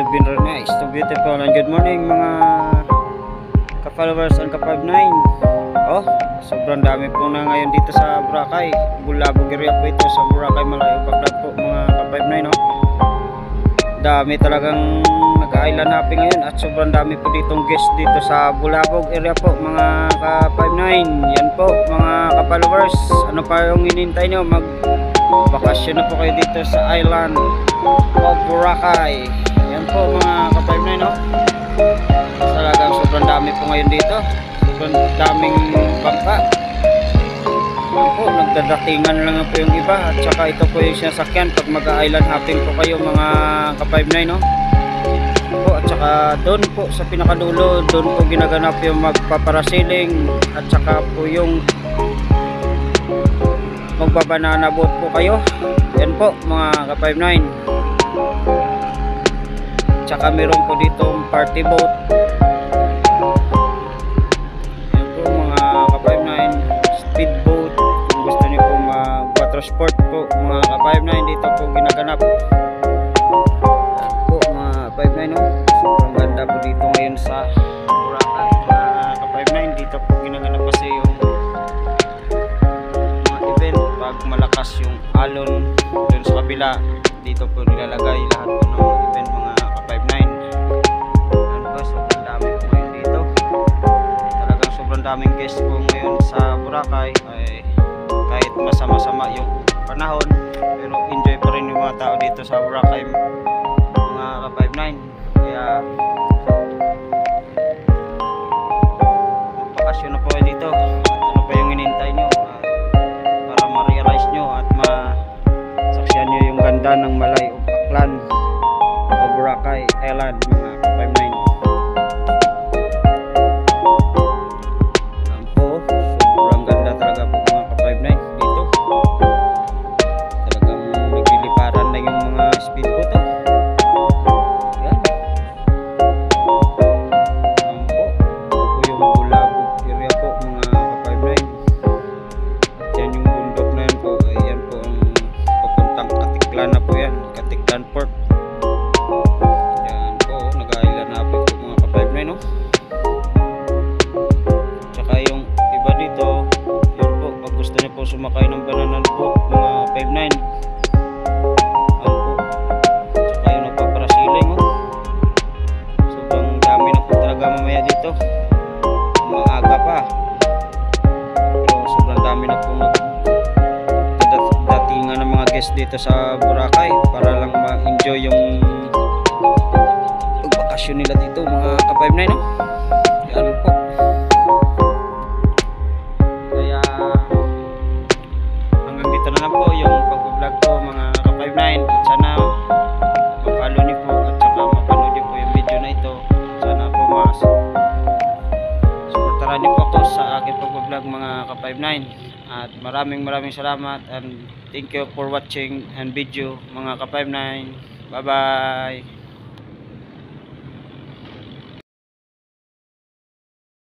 been nice to beautiful and good morning mga ka-followers and ka-59. Oh, sobrang dami po na ngayon dito sa Boracay. Bulabog area po ito sa Boracay, Malayo Baclag po mga ka-59, no? Dami talagang nag-island hopping ngayon at sobrang dami po ditong guest dito sa Bulabog area po mga ka-59. Yan po mga ka-followers, ano pa yung hinintay nyo? Bakasyon na po kayo dito sa island of Boracay. Yan po mga ka-59, no? Talagang sobrang dami po ngayon dito. Sobrang daming bangka. Yan po, nagdadatingan lang po yung iba. At saka ito po yung sinasakyan pag mag-island hopping po kayo mga ka-59, no? Po, at saka doon po sa pinakadulo, doon po ginaganap yung magpaparasailing. At saka po yung magbabanana boat po kayo. Yan po mga ka-59. Tsaka meron po ditong party boat. Yan po mga ka-59. Speed boat kung gusto niyo po mag-water sport po mga ka-59, dito po ginaganap. Yan po mga ka-59, no? Sobrang ganda po dito ngayon sa Boracay mga ka-59. Dito po ginaganap kasi yung pag malakas yung alon dun sa kabila, dito po nilalagay lahat po ng event mga ka-59. Ano po, sobrang dami po ngayon dito. Talagang sobrang daming guest po ngayon sa Boracay. Ay, kahit masama-sama yung panahon, pero enjoy pa rin yung mga tao dito sa Boracay mga ka-59. Kaya magpakasyon na po kayo dito. At ano pa yung inintay nyo ma-realize nyo at masaksiyan nyo yung ganda ng Malayo Baclag o Boracay Island mga ka-59. Yan po, sobrang ganda talaga po mga ka-59 dito. Talagang nagliliparan na yung mga speedboat. Yan. Yan po, ito po yung Bulabog area po mga ka-59. At yan yung bundok na yan po. Ayan po ang papuntang Katiklan na po yan. Katiklan Port. Yan po, nag-island hopping po mga ka-59, no? Tsaka yung iba dito, yun po, pag gusto niyo po sumakay ng banana boat mga ka-59, yan po. Tsaka yung nagpaparasailing, oh. Sobrang dami na po talaga mamaya dito. Maaga pa. Pero sobrang dami na po datingan ng mga guest dito sa Boracay para lang ma-enjoy yung pagbakasyon nila dito mga ka-59, no? Yan po. Kaya hanggang dito na lang po yung pag-vlog ko mga ka-59. Sana ma-follow niyo po at saka mapanood niyo po yung video na ito. Sana po supportahan niyo po ako sa aking pag-vlog mga ka-59. At maraming salamat and thank you for watching and video mga ka-59. Bye bye.